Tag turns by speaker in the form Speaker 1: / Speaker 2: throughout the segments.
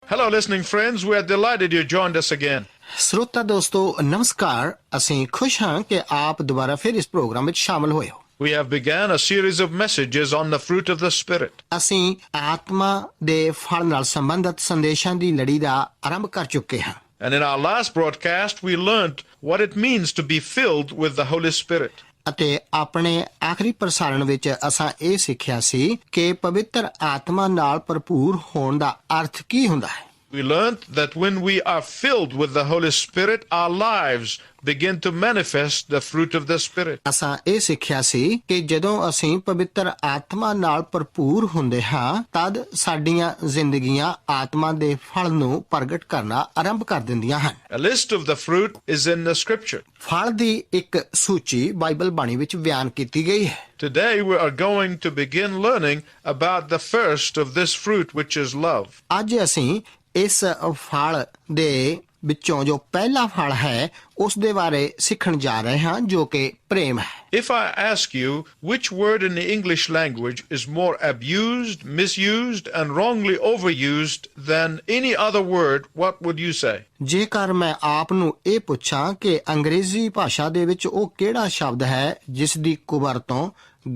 Speaker 1: Hello, listening friends. We are delighted you joined us again.
Speaker 2: ਸਰੋਤਾ ਦੋਸਤੋ ਨਮਸਕਾਰ। ਅਸੀਂ ਖੁਸ਼ ਹਾਂ ਕਿ ਆਪ ਦੁਬਾਰਾ ਫਿਰ ਇਸ ਪ੍ਰੋਗਰਾਮ ਵਿੱਚ ਸ਼ਾਮਲ ਹੋਏ ਹੋ।
Speaker 1: We have begun a series of messages on the fruit of the Spirit.
Speaker 2: ਅਸੀਂ ਆਤਮਾ ਦੇ ਫਲ ਨਾਲ ਸੰਬੰਧਿਤ ਸੰਦੇਸ਼ਾਂ ਦੀ ਲੜੀ ਦਾ ਆਰੰਭ ਕਰ ਚੁੱਕੇ ਹਾਂ।
Speaker 1: And in our last broadcast, we learned what it means to be filled with the Holy Spirit.
Speaker 2: ਅਤੇ ਆਪਣੇ ਆਖਰੀ ਪ੍ਰਸਾਰਣ ਵਿੱਚ ਅਸਾਂ ਇਹ ਸਿੱਖਿਆ ਸੀ ਕਿ ਪਵਿੱਤਰ ਆਤਮਾ ਨਾਲ ਭਰਪੂਰ ਹੋਣ ਦਾ ਅਰਥ ਕੀ ਹੁੰਦਾ ਹੈ।
Speaker 1: We learned that when we are filled with the Holy Spirit, our lives begin to manifest the fruit of the Spirit.
Speaker 2: ਅਸਾਂ ਇਹ ਸਿੱਖਿਆ ਸੀ ਕਿ ਜਦੋਂ ਅਸੀਂ ਪਵਿੱਤਰ ਆਤਮਾ ਨਾਲ ਭਰਪੂਰ ਹੁੰਦੇ ਹਾਂ ਤਦ ਸਾਡੀਆਂ ਜ਼ਿੰਦਗੀਆਂ ਆਤਮਾ ਦੇ ਫਲ ਨੂੰ ਪ੍ਰਗਟ ਕਰਨਾ ਆਰੰਭ ਕਰ ਦਿੰਦੀਆਂ ਹਨ।
Speaker 1: A list of the fruit is in the Scripture.
Speaker 2: ਫਲ ਦੀ ਇੱਕ ਸੂਚੀ ਬਾਈਬਲ ਬਾਣੀ ਵਿੱਚ ਬਿਆਨ ਕੀਤੀ ਗਈ ਹੈ।
Speaker 1: Today we are going to begin learning about the first of this fruit, which is love.
Speaker 2: ਅੱਜ ਅਸੀਂ ਇਸ ਫਲ ਦੇ ਵਿੱਚੋਂ ਜੋ ਪਹਿਲਾ ਫਲ ਹੈ ਉਸ ਦੇ ਬਾਰੇ ਸਿੱਖਣ ਜਾ ਰਹੇ ਹਾਂ ਜੋ ਕਿ ਪ੍ਰੇਮ ਹੈ।
Speaker 1: If I ask you which word in the English language is more abused, misused, and wrongly overused than any other word, what would you say?
Speaker 2: ਜੇਕਰ ਮੈਂ ਆਪ ਨੂੰ ਇਹ ਪੁੱਛਾਂ ਕਿ ਅੰਗਰੇਜ਼ੀ ਭਾਸ਼ਾ ਦੇ ਵਿੱਚ ਉਹ ਕਿਹੜਾ ਸ਼ਬਦ ਹੈ ਜਿਸ ਦੀ ਕੁਵਰਤੋਂ,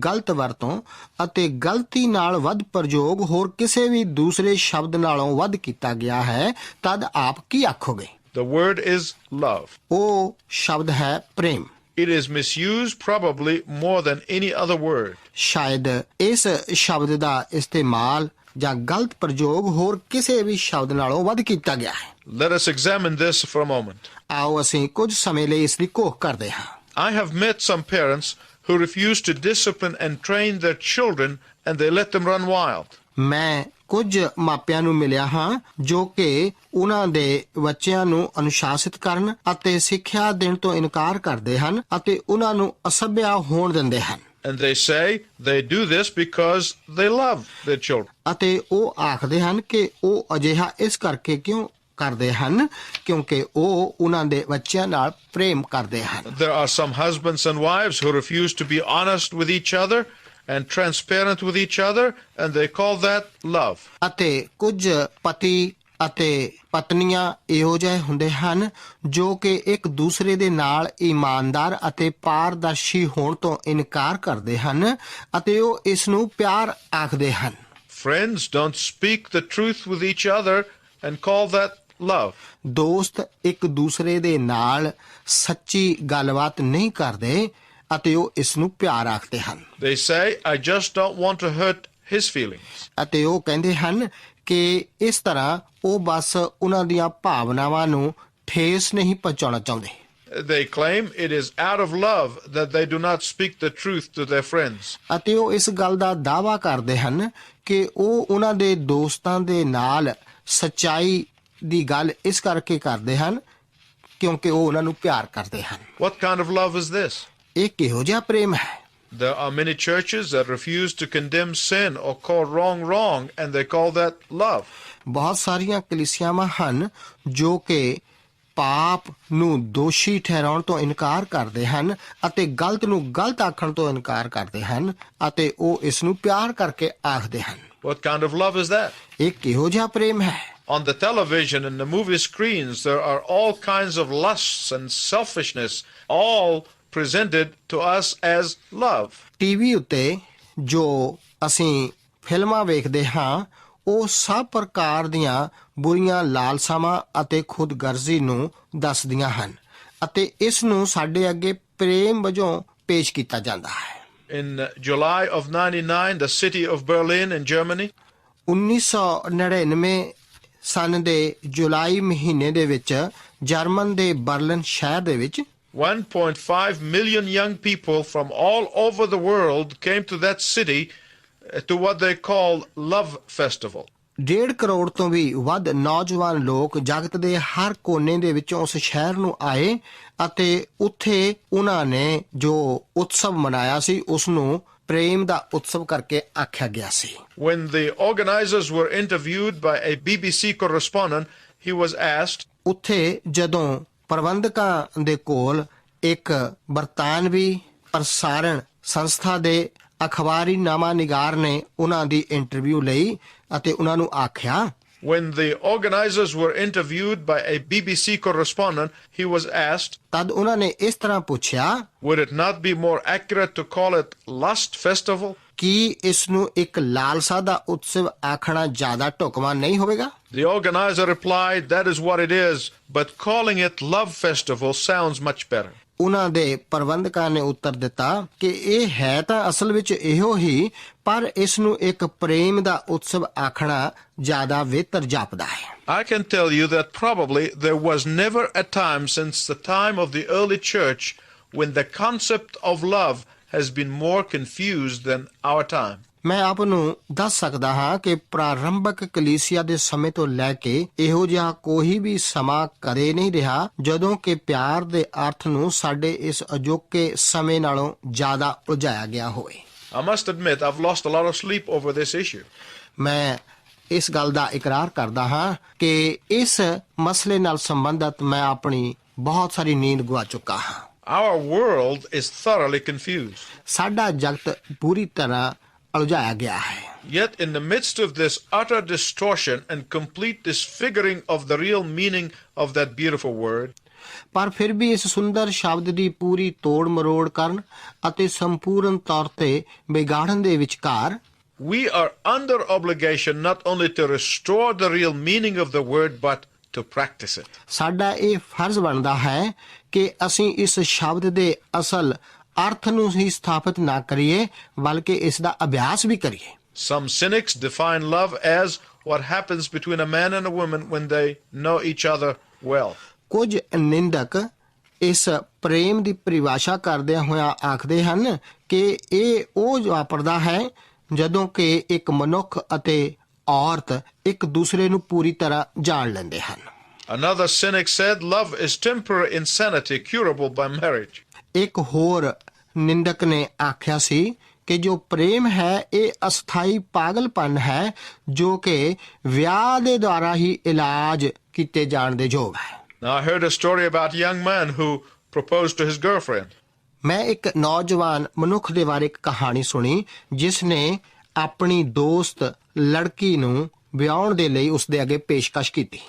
Speaker 2: ਗਲਤ ਵਰਤੋਂ ਅਤੇ ਗਲਤੀ ਨਾਲ ਵੱਧ ਪ੍ਰਯੋਗ ਹੋਰ ਕਿਸੇ ਵੀ ਦੂਸਰੇ ਸ਼ਬਦ ਨਾਲੋਂ ਵੱਧ ਕੀਤਾ ਗਿਆ ਹੈ ਤਦ ਆਪ ਕੀ ਆਖੋਗੇ?
Speaker 1: The word is love.
Speaker 2: ਉਹ ਸ਼ਬਦ ਹੈ ਪ੍ਰੇਮ।
Speaker 1: It is misused probably more than any other word.
Speaker 2: ਸ਼ਾਇਦ ਇਸ ਸ਼ਬਦ ਦਾ ਇਸਤੇਮਾਲ ਜਾਂ ਗਲਤ ਪ੍ਰਯੋਗ ਹੋਰ ਕਿਸੇ ਵੀ ਸ਼ਬਦ ਨਾਲੋਂ ਵੱਧ ਕੀਤਾ ਗਿਆ ਹੈ।
Speaker 1: Let us examine this for a moment.
Speaker 2: ਆਓ ਅਸੀਂ ਕੁਝ ਸਮੇਂ ਲਈ ਇਸ ਦੀ ਘੋਖ ਕਰਦੇ ਹਾਂ।
Speaker 1: I have met some parents who refuse to discipline and train their children and they let them run wild.
Speaker 2: ਮੈਂ ਕੁਝ ਮਾਪਿਆਂ ਨੂੰ ਮਿਲਿਆ ਹਾਂ ਜੋ ਕਿ ਉਹਨਾਂ ਦੇ ਬੱਚਿਆਂ ਨੂੰ ਅਨੁਸ਼ਾਸਿਤ ਕਰਨ ਅਤੇ ਸਿੱਖਿਆ ਦੇਣ ਤੋਂ ਇਨਕਾਰ ਕਰਦੇ ਹਨ ਅਤੇ ਉਹਨਾਂ ਨੂੰ ਅਸਭਿਆ ਹੋਣ ਦਿੰਦੇ ਹਨ।
Speaker 1: And they say they do this because they love their children.
Speaker 2: ਅਤੇ ਉਹ ਆਖਦੇ ਹਨ ਕਿ ਉਹ ਅਜਿਹਾ ਇਸ ਕਰਕੇ ਕਿਉਂ ਕਰਦੇ ਹਨ ਕਿਉਂਕਿ ਉਹ ਉਹਨਾਂ ਦੇ ਬੱਚਿਆਂ ਨਾਲ ਪ੍ਰੇਮ ਕਰਦੇ ਹਨ।
Speaker 1: There are some husbands and wives who refuse to be honest with each other and transparent with each other, and they call that love.
Speaker 2: ਅਤੇ ਕੁਝ ਪਤੀ ਅਤੇ ਪਤਨੀਆਂ ਇਹੋ ਜਿਹੇ ਹੁੰਦੇ ਹਨ ਜੋ ਕਿ ਇੱਕ ਦੂਸਰੇ ਦੇ ਨਾਲ ਇਮਾਨਦਾਰ ਅਤੇ ਪਾਰਦਰਸ਼ੀ ਹੋਣ ਤੋਂ ਇਨਕਾਰ ਕਰਦੇ ਹਨ ਅਤੇ ਉਹ ਇਸ ਨੂੰ ਪਿਆਰ ਆਖਦੇ ਹਨ।
Speaker 1: Friends don't speak the truth with each other and call that love.
Speaker 2: ਦੋਸਤ ਇੱਕ ਦੂਸਰੇ ਦੇ ਨਾਲ ਸੱਚੀ ਗੱਲਬਾਤ ਨਹੀਂ ਕਰਦੇ ਅਤੇ ਉਹ ਇਸ ਨੂੰ ਪਿਆਰ ਆਖਦੇ ਹਨ।
Speaker 1: They say, I just don't want to hurt his feelings.
Speaker 2: ਅਤੇ ਉਹ ਕਹਿੰਦੇ ਹਨ ਕਿ ਇਸ ਤਰ੍ਹਾਂ ਉਹ ਬਸ ਉਹਨਾਂ ਦੀਆਂ ਭਾਵਨਾਵਾਂ ਨੂੰ ਠੇਸ ਨਹੀਂ ਪਹੁੰਚਾਉਣਾ ਚਾਹੁੰਦੇ।
Speaker 1: They claim it is out of love that they do not speak the truth to their friends.
Speaker 2: ਅਤੇ ਉਹ ਇਸ ਗੱਲ ਦਾ ਦਾਅਵਾ ਕਰਦੇ ਹਨ ਕਿ ਉਹ ਉਹਨਾਂ ਦੇ ਦੋਸਤਾਂ ਦੇ ਨਾਲ ਸੱਚਾਈ ਦੀ ਗੱਲ ਇਸ ਕਰਕੇ ਕਰਦੇ ਹਨ ਕਿਉਂਕਿ ਉਹ ਉਹਨਾਂ ਨੂੰ ਪਿਆਰ ਕਰਦੇ ਹਨ।
Speaker 1: What kind of love is this?
Speaker 2: ਇਹ ਕਿਹੋ ਜਿਹਾ ਪ੍ਰੇਮ ਹੈ?
Speaker 1: There are many churches that refuse to condemn sin or call wrong wrong, and they call that love.
Speaker 2: ਬਹੁਤ ਸਾਰੀਆਂ ਕਲੀਸਿਆਵਾਂ ਹਨ ਜੋ ਕਿ ਪਾਪ ਨੂੰ ਦੋਸ਼ੀ ਠਹਿਰਾਉਣ ਤੋਂ ਇਨਕਾਰ ਕਰਦੇ ਹਨ ਅਤੇ ਗਲਤ ਨੂੰ ਗਲਤ ਆਖਣ ਤੋਂ ਇਨਕਾਰ ਕਰਦੇ ਹਨ ਅਤੇ ਉਹ ਇਸ ਨੂੰ ਪਿਆਰ ਕਰਕੇ ਆਖਦੇ ਹਨ।
Speaker 1: What kind of love is that?
Speaker 2: ਇਹ ਕਿਹੋ ਜਿਹਾ ਪ੍ਰੇਮ ਹੈ?
Speaker 1: On the television and the movie screens, there are all kinds of lusts and selfishness, all presented to us as love.
Speaker 2: TV ਉੱਤੇ ਜੋ ਅਸੀਂ ਫਿਲਮਾਂ ਵੇਖਦੇ ਹਾਂ ਉਹ ਸਭ ਪ੍ਰਕਾਰ ਦੀਆਂ ਬੁਰੀਆਂ ਲਾਲਸਾਵਾਂ ਅਤੇ ਖੁਦਗਰਜ਼ੀ ਨੂੰ ਦੱਸਦੀਆਂ ਹਨ ਅਤੇ ਇਸ ਨੂੰ ਸਾਡੇ ਅੱਗੇ ਪ੍ਰੇਮ ਵਜੋਂ ਪੇਸ਼ ਕੀਤਾ ਜਾਂਦਾ ਹੈ।
Speaker 1: In July of 99, the city of Berlin in Germany,
Speaker 2: 1999 ਸਨ ਦੇ ਜੁਲਾਈ ਮਹੀਨੇ ਦੇ ਵਿੱਚ ਜਰਮਨ ਦੇ ਬਰਲਿਨ ਸ਼ਹਿਰ ਦੇ ਵਿੱਚ
Speaker 1: 1.5 million young people from all over the world came to that city to what they call Love Festival.
Speaker 2: 1.5 crore ਤੋਂ ਵੀ ਵੱਧ ਨੌਜਵਾਨ ਲੋਕ ਜਗਤ ਦੇ ਹਰ ਕੋਨੇ ਦੇ ਵਿੱਚੋਂ ਉਸ ਸ਼ਹਿਰ ਨੂੰ ਆਏ ਅਤੇ ਉੱਥੇ ਉਹਨਾਂ ਨੇ ਜੋ ਉਤਸਵ ਮਨਾਇਆ ਸੀ ਉਸ ਨੂੰ ਪ੍ਰੇਮ ਦਾ ਉਤਸਵ ਕਰਕੇ ਆਖਿਆ ਗਿਆ ਸੀ।
Speaker 1: When the organizers were interviewed by a BBC correspondent, he was asked,
Speaker 2: ਉੱਥੇ ਜਦੋਂ ਪ੍ਰਬੰਧਕਾਂ ਦੇ ਕੋਲ ਇੱਕ ਬਰਤਾਨਵੀ ਪ੍ਰਸਾਰਣ ਸੰਸਥਾ ਦੇ ਅਖਬਾਰੀ ਨਾਮਾ ਨਿਗਾਰ ਨੇ ਉਹਨਾਂ ਦੀ ਇੰਟਰਵਿਊ ਲਈ ਅਤੇ ਉਹਨਾਂ ਨੂੰ ਆਖਿਆ,
Speaker 1: When the organizers were interviewed by a BBC correspondent, he was asked,
Speaker 2: ਤਦ ਉਹਨਾਂ ਨੇ ਇਸ ਤਰ੍ਹਾਂ ਪੁੱਛਿਆ,
Speaker 1: would it not be more accurate to call it Lust Festival?
Speaker 2: ਕੀ ਇਸ ਨੂੰ ਇੱਕ ਲਾਲਸਾ ਦਾ ਉਤਸਵ ਆਖਣਾ ਜ਼ਿਆਦਾ ਢੁਕਵਾਂ ਨਹੀਂ ਹੋਵੇਗਾ?
Speaker 1: The organizer replied, that is what it is, but calling it Love Festival sounds much better.
Speaker 2: ਉਹਨਾਂ ਦੇ ਪ੍ਰਬੰਧਕਾਂ ਨੇ ਉੱਤਰ ਦਿੱਤਾ ਕਿ ਇਹ ਹੈ ਤਾਂ ਅਸਲ ਵਿੱਚ ਇਹੋ ਹੀ, ਪਰ ਇਸ ਨੂੰ ਇੱਕ ਪ੍ਰੇਮ ਦਾ ਉਤਸਵ ਆਖਣਾ ਜ਼ਿਆਦਾ ਬਿਹਤਰ ਜਾਪਦਾ ਹੈ।
Speaker 1: I can tell you that probably there was never a time since the time of the early church when the concept of love has been more confused than our time.
Speaker 2: ਮੈਂ ਆਪ ਨੂੰ ਦੱਸ ਸਕਦਾ ਹਾਂ ਕਿ ਪ੍ਰਾਰੰਭਕ ਕਲੀਸਿਆ ਦੇ ਸਮੇਂ ਤੋਂ ਲੈ ਕੇ ਇਹੋ ਜਿਹਾ ਕੋਈ ਵੀ ਸਮਾਂ ਕਦੇ ਨਹੀਂ ਰਿਹਾ ਜਦੋਂ ਕਿ ਪਿਆਰ ਦੇ ਅਰਥ ਨੂੰ ਸਾਡੇ ਇਸ ਅਜੋਕੇ ਸਮੇਂ ਨਾਲੋਂ ਜ਼ਿਆਦਾ ਉਲਝਾਇਆ ਗਿਆ ਹੋਵੇ।
Speaker 1: I must admit I've lost a lot of sleep over this issue.
Speaker 2: ਮੈਂ ਇਸ ਗੱਲ ਦਾ ਇਕਰਾਰ ਕਰਦਾ ਹਾਂ ਕਿ ਇਸ ਮਸਲੇ ਨਾਲ ਸੰਬੰਧਿਤ ਮੈਂ ਆਪਣੀ ਬਹੁਤ ਸਾਰੀ ਨੀਂਦ ਗਵਾ ਚੁੱਕਾ ਹਾਂ।
Speaker 1: Our world is thoroughly confused.
Speaker 2: ਸਾਡਾ ਜਗਤ ਪੂਰੀ ਤਰ੍ਹਾਂ ਉਲਝਾਇਆ ਗਿਆ ਹੈ।
Speaker 1: Yet in the midst of this utter distortion and complete disfiguring of the real meaning of that beautiful word,
Speaker 2: ਪਰ ਫਿਰ ਵੀ ਇਸ ਸੁੰਦਰ ਸ਼ਬਦ ਦੀ ਪੂਰੀ ਤੋੜ ਮਰੋੜ ਕਰਨ ਅਤੇ ਸੰਪੂਰਨ ਤੌਰ ਤੇ ਵਿਗਾੜਨ ਦੇ ਵਿਚਕਾਰ
Speaker 1: we are under obligation not only to restore the real meaning of the word, but to practice it.
Speaker 2: ਸਾਡਾ ਇਹ ਫਰਜ਼ ਬਣਦਾ ਹੈ ਕਿ ਅਸੀਂ ਇਸ ਸ਼ਬਦ ਦੇ ਅਸਲ ਅਰਥ ਨੂੰ ਹੀ ਸਥਾਪਿਤ ਨਾ ਕਰੀਏ, ਬਲਕਿ ਇਸ ਦਾ ਅਭਿਆਸ ਵੀ ਕਰੀਏ।
Speaker 1: Some cynics define love as what happens between a man and a woman when they know each other well.
Speaker 2: ਕੁਝ ਨਿੰਦਕ ਇਸ ਪ੍ਰੇਮ ਦੀ ਪਰਿਭਾਸ਼ਾ ਕਰਦਿਆਂ ਹੋਇਆਂ ਆਖਦੇ ਹਨ ਕਿ ਇਹ ਉਹ ਵਾਪਰਦਾ ਹੈ ਜਦੋਂ ਕਿ ਇੱਕ ਮਨੁੱਖ ਅਤੇ ਔਰਤ ਇੱਕ ਦੂਸਰੇ ਨੂੰ ਪੂਰੀ ਤਰ੍ਹਾਂ ਜਾਣ ਲੈਂਦੇ ਹਨ।
Speaker 1: Another cynic said love is temporary insanity curable by marriage.
Speaker 2: ਇੱਕ ਹੋਰ ਨਿੰਦਕ ਨੇ ਆਖਿਆ ਸੀ ਕਿ ਜੋ ਪ੍ਰੇਮ ਹੈ ਇਹ ਅਸਥਾਈ ਪਾਗਲਪਨ ਹੈ ਜੋ ਕਿ ਵਿਆਹ ਦੇ ਦੁਆਰਾ ਹੀ ਇਲਾਜ ਕੀਤੇ ਜਾਣ ਦੇ ਯੋਗ ਹੈ।
Speaker 1: Now I heard a story about a young man who proposed to his girlfriend.
Speaker 2: ਮੈਂ ਇੱਕ ਨੌਜਵਾਨ ਮਨੁੱਖ ਦੇ ਬਾਰੇ ਇੱਕ ਕਹਾਣੀ ਸੁਣੀ ਜਿਸ ਨੇ ਆਪਣੀ ਦੋਸਤ ਲੜਕੀ ਨੂੰ ਵਿਆਹਣ ਦੇ ਲਈ ਉਸਦੇ ਅੱਗੇ ਪੇਸ਼ਕਸ਼ ਕੀਤੀ।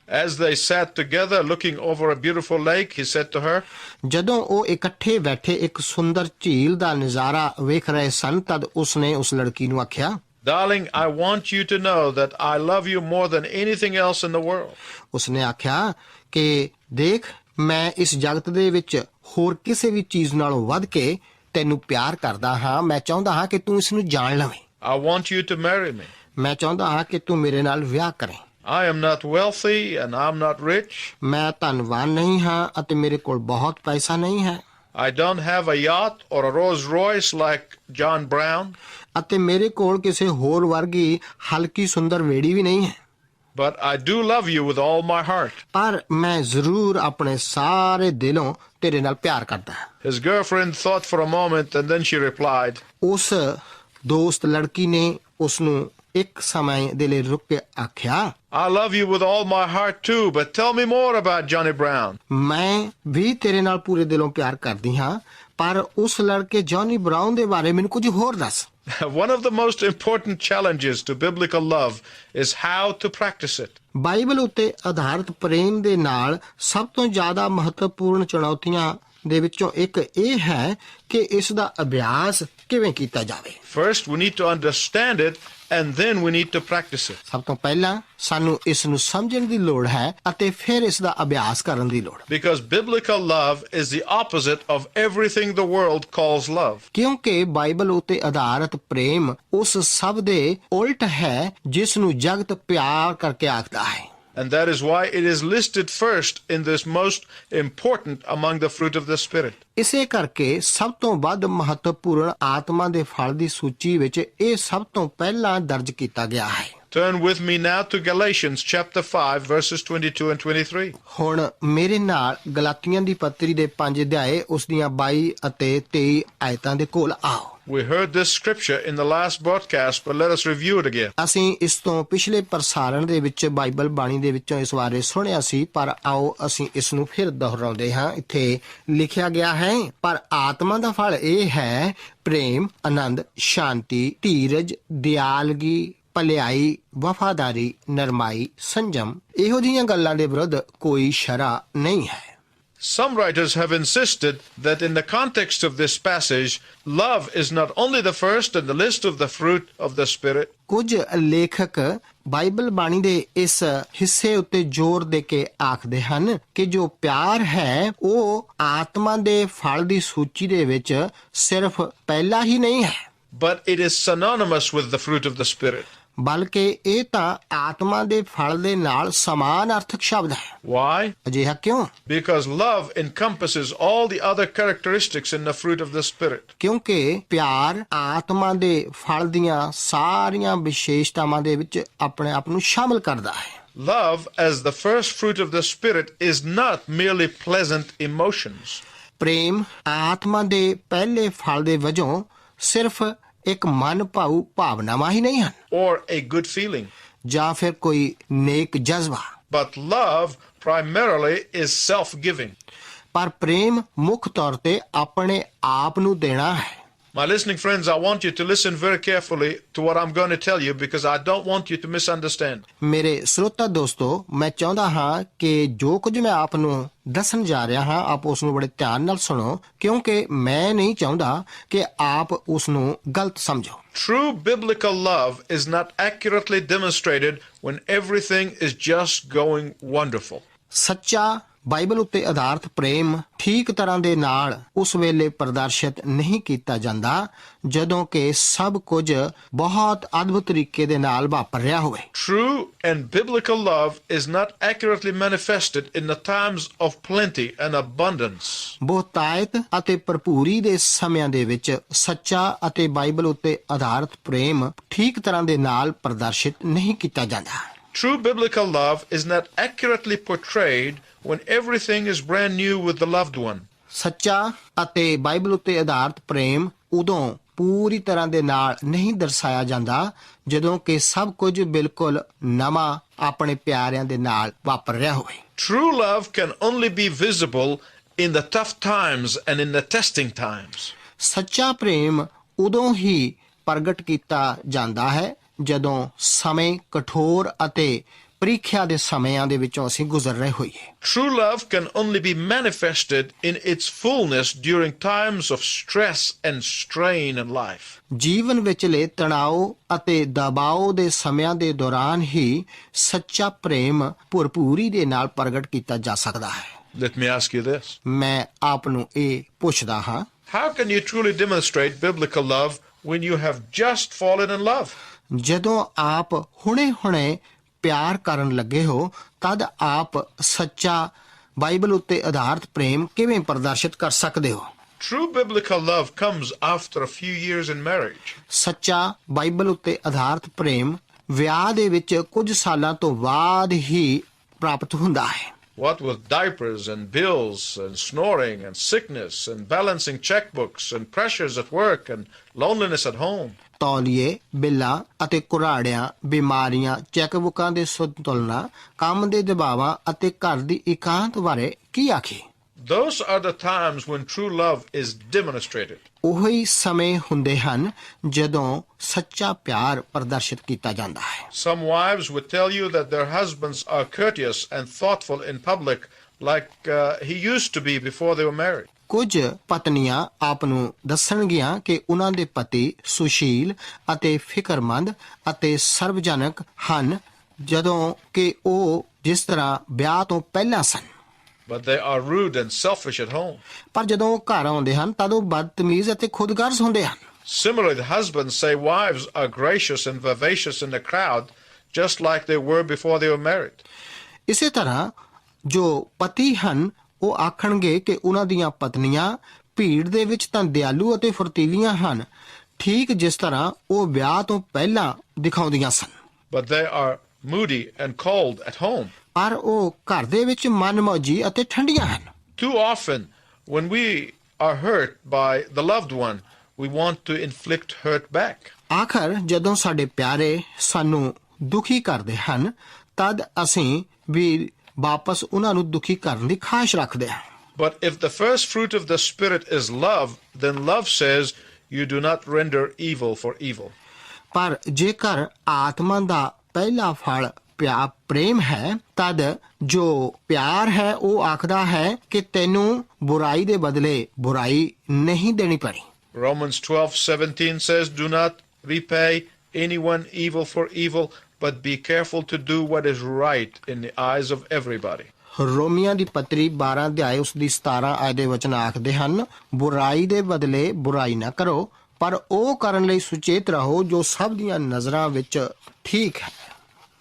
Speaker 1: As they sat together looking over a beautiful lake, he said to her,
Speaker 2: ਜਦੋਂ ਉਹ ਇਕੱਠੇ ਬੈਠੇ ਇੱਕ ਸੁੰਦਰ ਝੀਲ ਦਾ ਨਜ਼ਾਰਾ ਵੇਖ ਰਹੇ ਸਨ ਤਦ ਉਸਨੇ ਉਸ ਲੜਕੀ ਨੂੰ ਆਖਿਆ,
Speaker 1: Darling, I want you to know that I love you more than anything else in the world.
Speaker 2: ਉਸਨੇ ਆਖਿਆ ਕਿ ਦੇਖ ਮੈਂ ਇਸ ਜਗਤ ਦੇ ਵਿੱਚ ਹੋਰ ਕਿਸੇ ਵੀ ਚੀਜ਼ ਨਾਲੋਂ ਵੱਧ ਕੇ ਤੈਨੂੰ ਪਿਆਰ ਕਰਦਾ ਹਾਂ। ਮੈਂ ਚਾਹੁੰਦਾ ਹਾਂ ਕਿ ਤੂੰ ਇਸ ਨੂੰ ਜਾਣ ਲਵੇਂ।
Speaker 1: I want you to marry me.
Speaker 2: ਮੈਂ ਚਾਹੁੰਦਾ ਹਾਂ ਕਿ ਤੂੰ ਮੇਰੇ ਨਾਲ ਵਿਆਹ ਕਰੇ।
Speaker 1: I am not wealthy and I'm not rich.
Speaker 2: ਮੈਂ ਧਨਵਾਨ ਨਹੀਂ ਹਾਂ ਅਤੇ ਮੇਰੇ ਕੋਲ ਬਹੁਤ ਪੈਸਾ ਨਹੀਂ ਹੈ
Speaker 1: I don't have a yacht or a Rolls Royce like John Brown.
Speaker 2: ਅਤੇ ਮੇਰੇ ਕੋਲ ਕਿਸੇ ਹੋਰ ਵਰਗੀ ਹਲਕੀ ਸੁੰਦਰ ਵੇੜੀ ਵੀ ਨਹੀਂ ਹੈ,
Speaker 1: But I do love you with all my heart.
Speaker 2: ਪਰ ਮੈਂ ਜ਼ਰੂਰ ਆਪਣੇ ਸਾਰੇ ਦਿਲੋਂ ਤੇਰੇ ਨਾਲ ਪਿਆਰ ਕਰਦਾ ਹਾਂ।
Speaker 1: His girlfriend thought for a moment and then she replied,
Speaker 2: ਉਸ ਦੋਸਤ ਲੜਕੀ ਨੇ ਉਸ ਨੂੰ ਇੱਕ ਸਮੇਂ ਦੇ ਲਈ ਰੁਕ ਕੇ ਆਖਿਆ,
Speaker 1: I love you with all my heart too, but tell me more about Johnny Brown.
Speaker 2: ਮੈਂ ਵੀ ਤੇਰੇ ਨਾਲ ਪੂਰੇ ਦਿਲੋਂ ਪਿਆਰ ਕਰਦੀ ਹਾਂ, ਪਰ ਉਸ ਲੜਕੇ ਜੌਨੀ ਬਰਾਊਨ ਦੇ ਬਾਰੇ ਮੈਨੂੰ ਕੁਝ ਹੋਰ ਦੱਸ।
Speaker 1: One of the most important challenges to biblical love is how to practice it.
Speaker 2: Bible ਉੱਤੇ ਆਧਾਰਿਤ ਪ੍ਰੇਮ ਦੇ ਨਾਲ ਸਭ ਤੋਂ ਜ਼ਿਆਦਾ ਮਹੱਤਵਪੂਰਨ ਚੁਣੌਤੀਆਂ ਦੇ ਵਿੱਚੋਂ ਇੱਕ ਇਹ ਹੈ ਕਿ ਇਸ ਦਾ ਅਭਿਆਸ ਕਿਵੇਂ ਕੀਤਾ ਜਾਵੇ।
Speaker 1: First, we need to understand it, and then we need to practice it.
Speaker 2: ਸਭ ਤੋਂ ਪਹਿਲਾਂ ਸਾਨੂੰ ਇਸ ਨੂੰ ਸਮਝਣ ਦੀ ਲੋੜ ਹੈ ਅਤੇ ਫਿਰ ਇਸ ਦਾ ਅਭਿਆਸ ਕਰਨ ਦੀ ਲੋੜ।
Speaker 1: Because biblical love is the opposite of everything the world calls love.
Speaker 2: ਕਿਉਂਕਿ ਬਾਈਬਲ ਉੱਤੇ ਆਧਾਰਿਤ ਪ੍ਰੇਮ ਉਸ ਸਭ ਦੇ ਉਲਟ ਹੈ ਜਿਸ ਨੂੰ ਜਗਤ ਪਿਆਰ ਕਰਕੇ ਆਖਦਾ ਹੈ।
Speaker 1: And that is why it is listed first in this most important among the fruit of the Spirit.
Speaker 2: ਇਸੇ ਕਰਕੇ ਸਭ ਤੋਂ ਵੱਧ ਮਹੱਤਵਪੂਰਨ ਆਤਮਾ ਦੇ ਫਲ ਦੀ ਸੂਚੀ ਵਿੱਚ ਇਹ ਸਭ ਤੋਂ ਪਹਿਲਾਂ ਦਰਜ ਕੀਤਾ ਗਿਆ ਹੈ।
Speaker 1: Turn with me now to Galatians chapter 5 verses 22 and 23.
Speaker 2: ਹੁਣ ਮੇਰੇ ਨਾਲ ਗਲਾਤੀਆਂ ਦੀ ਪੱਤਰੀ ਦੇ 5 ਅਧਿਆਏ ਉਸ ਦੀਆਂ 22 ਅਤੇ 23 ਆਇਤਾਂ ਦੇ ਕੋਲ ਆਓ।
Speaker 1: We heard this scripture in the last broadcast, but let us review it again.
Speaker 2: ਅਸੀਂ ਇਸ ਤੋਂ ਪਿਛਲੇ ਪ੍ਰਸਾਰਣ ਦੇ ਵਿੱਚ ਬਾਈਬਲ ਬਾਣੀ ਦੇ ਵਿੱਚੋਂ ਇਸ ਬਾਰੇ ਸੁਣਿਆ ਸੀ, ਪਰ ਆਓ ਅਸੀਂ ਇਸ ਨੂੰ ਫਿਰ ਦੁਹਰਾਉਂਦੇ ਹਾਂ। ਇੱਥੇ ਲਿਖਿਆ ਗਿਆ ਹੈ, ਪਰ ਆਤਮਾ ਦਾ ਫਲ ਇਹ ਹੈ ਪ੍ਰੇਮ, ਆਨੰਦ, ਸ਼ਾਂਤੀ, ਧੀਰਜ, ਦਿਆਲਗੀ, ਭਲਾਈ, ਵਫਾਦਾਰੀ, ਨਰਮਾਈ, ਸੰਜਮ, ਇਹੋ ਜਿਹੀਆਂ ਗੱਲਾਂ ਦੇ ਵਿਰੁੱਧ ਕੋਈ ਸ਼ਰ੍ਹਾ ਨਹੀਂ ਹੈ।
Speaker 1: Some writers have insisted that in the context of this passage, love is not only the first in the list of the fruit of the Spirit,
Speaker 2: ਕੁਝ ਲੇਖਕ ਬਾਈਬਲ ਬਾਣੀ ਦੇ ਇਸ ਹਿੱਸੇ ਉੱਤੇ ਜ਼ੋਰ ਦੇ ਕੇ ਆਖਦੇ ਹਨ ਕਿ ਜੋ ਪਿਆਰ ਹੈ ਉਹ ਆਤਮਾ ਦੇ ਫਲ ਦੀ ਸੂਚੀ ਦੇ ਵਿੱਚ ਸਿਰਫ ਪਹਿਲਾ ਹੀ ਨਹੀਂ ਹੈ,
Speaker 1: but it is synonymous with the fruit of the Spirit.
Speaker 2: ਬਲਕਿ ਇਹ ਤਾਂ ਆਤਮਾ ਦੇ ਫਲ ਦੇ ਨਾਲ ਸਮਾਨ ਅਰਥਕ ਸ਼ਬਦ ਹੈ।
Speaker 1: Why?
Speaker 2: ਅਜਿਹਾ ਕਿਉਂ?
Speaker 1: Because love encompasses all the other characteristics in the fruit of the Spirit.
Speaker 2: ਕਿਉਂਕਿ ਪਿਆਰ ਆਤਮਾ ਦੇ ਫਲ ਦੀਆਂ ਸਾਰੀਆਂ ਵਿਸ਼ੇਸ਼ਤਾਵਾਂ ਦੇ ਵਿੱਚ ਆਪਣੇ ਆਪ ਨੂੰ ਸ਼ਾਮਲ ਕਰਦਾ ਹੈ।
Speaker 1: Love, as the first fruit of the Spirit, is not merely pleasant emotions.
Speaker 2: ਪ੍ਰੇਮ ਆਤਮਾ ਦੇ ਪਹਿਲੇ ਫਲ ਦੇ ਵਜੋਂ ਸਿਰਫ ਇੱਕ ਮਨ ਭਾਊ ਭਾਵਨਾਵਾਂ ਹੀ ਨਹੀਂ ਹਨ
Speaker 1: or a good feeling.
Speaker 2: ਜਾਂ ਫਿਰ ਕੋਈ ਨੇਕ ਜਜ਼ਬਾ,
Speaker 1: But love primarily is self-giving.
Speaker 2: ਪਰ ਪ੍ਰੇਮ ਮੁੱਖ ਤੌਰ ਤੇ ਆਪਣੇ ਆਪ ਨੂੰ ਦੇਣਾ ਹੈ।
Speaker 1: My listening friends, I want you to listen very carefully to what I'm going to tell you because I don't want you to misunderstand.
Speaker 2: ਮੇਰੇ ਸਰੋਤਾ ਦੋਸਤੋ, ਮੈਂ ਚਾਹੁੰਦਾ ਹਾਂ ਕਿ ਜੋ ਕੁਝ ਮੈਂ ਆਪ ਨੂੰ ਦੱਸਣ ਜਾ ਰਿਹਾ ਹਾਂ ਆਪ ਉਸ ਨੂੰ ਬੜੇ ਧਿਆਨ ਨਾਲ ਸੁਣੋ, ਕਿਉਂਕਿ ਮੈਂ ਨਹੀਂ ਚਾਹੁੰਦਾ ਕਿ ਆਪ ਉਸ ਨੂੰ ਗਲਤ ਸਮਝੋ।
Speaker 1: True biblical love is not accurately demonstrated when everything is just going wonderful.
Speaker 2: ਸੱਚਾ ਬਾਈਬਲ ਉੱਤੇ ਆਧਾਰਿਤ ਪ੍ਰੇਮ ਠੀਕ ਤਰ੍ਹਾਂ ਦੇ ਨਾਲ ਉਸ ਵੇਲੇ ਪ੍ਰਦਰਸ਼ਿਤ ਨਹੀਂ ਕੀਤਾ ਜਾਂਦਾ ਜਦੋਂ ਕਿ ਸਭ ਕੁਝ ਬਹੁਤ ਅਦਭੁਤ ਤਰੀਕੇ ਦੇ ਨਾਲ ਵਾਪਰ ਰਿਹਾ ਹੋਵੇ।
Speaker 1: True and biblical love is not accurately manifested in the times of plenty and abundance.
Speaker 2: ਬਹੁਤਾਇਤ ਅਤੇ ਭਰਪੂਰੀ ਦੇ ਸਮਿਆਂ ਦੇ ਵਿੱਚ ਸੱਚਾ ਅਤੇ ਬਾਈਬਲ ਉੱਤੇ ਆਧਾਰਿਤ ਪ੍ਰੇਮ ਠੀਕ ਤਰ੍ਹਾਂ ਦੇ ਨਾਲ ਪ੍ਰਦਰਸ਼ਿਤ ਨਹੀਂ ਕੀਤਾ ਜਾਂਦਾ।
Speaker 1: True biblical love is not accurately portrayed when everything is brand new with the loved one.
Speaker 2: ਸੱਚਾ ਅਤੇ ਬਾਈਬਲ ਉੱਤੇ ਆਧਾਰਿਤ ਪ੍ਰੇਮ ਉਦੋਂ ਪੂਰੀ ਤਰ੍ਹਾਂ ਦੇ ਨਾਲ ਨਹੀਂ ਦਰਸਾਇਆ ਜਾਂਦਾ ਜਦੋਂ ਕਿ ਸਭ ਕੁਝ ਬਿਲਕੁਲ ਨਵਾਂ ਆਪਣੇ ਪਿਆਰਿਆਂ ਦੇ ਨਾਲ ਵਾਪਰ ਰਿਹਾ ਹੋਵੇ।
Speaker 1: True love can only be visible in the tough times and in the testing times.
Speaker 2: ਸੱਚਾ ਪ੍ਰੇਮ ਉਦੋਂ ਹੀ ਪ੍ਰਗਟ ਕੀਤਾ ਜਾਂਦਾ ਹੈ ਜਦੋਂ ਸਮੇਂ ਕਠੋਰ ਅਤੇ ਪ੍ਰੀਖਿਆ ਦੇ ਸਮਿਆਂ ਦੇ ਵਿੱਚੋਂ ਅਸੀਂ ਗੁਜ਼ਰ ਰਹੇ ਹੋਈਏ।
Speaker 1: True love can only be manifested in its fullness during times of stress and strain in life.
Speaker 2: ਜੀਵਨ ਵਿਚਲੇ ਤਣਾਅ ਅਤੇ ਦਬਾਅ ਦੇ ਸਮਿਆਂ ਦੇ ਦੌਰਾਨ ਹੀ ਸੱਚਾ ਪ੍ਰੇਮ ਭਰਪੂਰੀ ਦੇ ਨਾਲ ਪ੍ਰਗਟ ਕੀਤਾ ਜਾ ਸਕਦਾ ਹੈ।
Speaker 1: Let me ask you this.
Speaker 2: ਮੈਂ ਆਪ ਨੂੰ ਇਹ ਪੁੱਛਦਾ ਹਾਂ,
Speaker 1: How can you truly demonstrate biblical love when you have just fallen in love?
Speaker 2: ਜਦੋਂ ਆਪ ਹੁਣੇ-ਹੁਣੇ ਪਿਆਰ ਕਰਨ ਲੱਗੇ ਹੋ ਤਦ ਆਪ ਸੱਚਾ ਬਾਈਬਲ ਉੱਤੇ ਆਧਾਰਿਤ ਪ੍ਰੇਮ ਕਿਵੇਂ ਪ੍ਰਦਰਸ਼ਿਤ ਕਰ ਸਕਦੇ ਹੋ?
Speaker 1: True biblical love comes after a few years in marriage.
Speaker 2: ਸੱਚਾ ਬਾਈਬਲ ਉੱਤੇ ਆਧਾਰਿਤ ਪ੍ਰੇਮ ਵਿਆਹ ਦੇ ਵਿੱਚ ਕੁਝ ਸਾਲਾਂ ਤੋਂ ਬਾਅਦ ਹੀ ਪ੍ਰਾਪਤ ਹੁੰਦਾ ਹੈ।
Speaker 1: What with diapers and bills and snoring and sickness and balancing checkbooks and pressures at work and loneliness at home.
Speaker 2: ਤੌਲੀਏ, ਬਿੱਲਾਂ ਅਤੇ ਕੁਰਾੜਿਆਂ, ਬਿਮਾਰੀਆਂ, ਚੈੱਕਬੁੱਕਾਂ ਦੇ ਸੰਤੁਲਨਾ, ਕੰਮ ਦੇ ਦਬਾਵਾਂ ਅਤੇ ਘਰ ਦੀ ਇਕਾਂਤ ਬਾਰੇ ਕੀ ਆਖੀ?
Speaker 1: Those are the times when true love is demonstrated.
Speaker 2: ਉਹੀ ਸਮੇਂ ਹੁੰਦੇ ਹਨ ਜਦੋਂ ਸੱਚਾ ਪਿਆਰ ਪ੍ਰਦਰਸ਼ਿਤ ਕੀਤਾ ਜਾਂਦਾ ਹੈ।
Speaker 1: Some wives would tell you that their husbands are courteous and thoughtful in public like he used to be before they were married.
Speaker 2: ਕੁਝ ਪਤਨੀਆਂ ਆਪ ਨੂੰ ਦੱਸਣਗੀਆਂ ਕਿ ਉਹਨਾਂ ਦੇ ਪਤੀ ਸੁਸ਼ੀਲ ਅਤੇ ਫਿਕਰਮੰਦ ਅਤੇ ਸਰਵਜਨਕ ਹਨ ਜਦੋਂ ਕਿ ਉਹ ਜਿਸ ਤਰ੍ਹਾਂ ਵਿਆਹ ਤੋਂ ਪਹਿਲਾਂ ਸਨ।
Speaker 1: But they are rude and selfish at home.
Speaker 2: ਪਰ ਜਦੋਂ ਉਹ ਘਰ ਆਉਂਦੇ ਹਨ ਤਦ ਉਹ ਬਦਤਮੀਜ਼ ਅਤੇ ਖੁਦਗਰਜ਼ ਹੁੰਦੇ ਹਨ।
Speaker 1: Similarly, the husbands say wives are gracious and vivacious in the crowd, just like they were before they were married.
Speaker 2: ਇਸੇ ਤਰ੍ਹਾਂ ਜੋ ਪਤੀ ਹਨ ਉਹ ਆਖਣਗੇ ਕਿ ਉਹਨਾਂ ਦੀਆਂ ਪਤਨੀਆਂ ਭੀੜ ਦੇ ਵਿੱਚ ਤਾਂ ਦਿਆਲੂ ਅਤੇ ਫੁਰਤੀਲੀਆਂ ਹਨ, ਠੀਕ ਜਿਸ ਤਰ੍ਹਾਂ ਉਹ ਵਿਆਹ ਤੋਂ ਪਹਿਲਾਂ ਦਿਖਾਉਂਦੀਆਂ ਸਨ।
Speaker 1: But they are moody and cold at home.
Speaker 2: ਪਰ ਉਹ ਘਰ ਦੇ ਵਿੱਚ ਮਨਮੌਜੀ ਅਤੇ ਠੰਡੀਆਂ ਹਨ।
Speaker 1: Too often, when we are hurt by the loved one, we want to inflict hurt back.
Speaker 2: ਆਖਰ ਜਦੋਂ ਸਾਡੇ ਪਿਆਰੇ ਸਾਨੂੰ ਦੁਖੀ ਕਰਦੇ ਹਨ ਤਦ ਅਸੀਂ ਵੀ ਵਾਪਸ ਉਹਨਾਂ ਨੂੰ ਦੁਖੀ ਕਰਨ ਦੀ ਖਾਹਿਸ਼ ਰੱਖਦੇ ਹਾਂ।
Speaker 1: But if the first fruit of the Spirit is love, then love says, you do not render evil for evil.
Speaker 2: ਪਰ ਜੇਕਰ ਆਤਮਾ ਦਾ ਪਹਿਲਾ ਫਲ ਪ੍ਰੇਮ ਹੈ, ਤਦ ਜੋ ਪਿਆਰ ਹੈ ਉਹ ਆਖਦਾ ਹੈ ਕਿ ਤੈਨੂੰ ਬੁਰਾਈ ਦੇ ਬਦਲੇ ਬੁਰਾਈ ਨਹੀਂ ਦੇਣੀ ਪੈਣੀ।
Speaker 1: Romans 12:17 says, "Do not repay anyone evil for evil, but be careful to do what is right in the eyes of everybody."
Speaker 2: ਰੋਮੀਆਂ ਦੀ ਪੱਤਰੀ 12 ਅਧਿਆਇ ਉਸ ਦੀ 17 ਆਇਤ ਦੇ ਵਚਨ ਆਖਦੇ ਹਨ, ਬੁਰਾਈ ਦੇ ਬਦਲੇ ਬੁਰਾਈ ਨਾ ਕਰੋ, ਪਰ ਉਹ ਕਰਨ ਲਈ ਸੁਚੇਤ ਰਹੋ ਜੋ ਸਭ ਦੀਆਂ ਨਜ਼ਰਾਂ ਵਿੱਚ ਠੀਕ ਹੈ।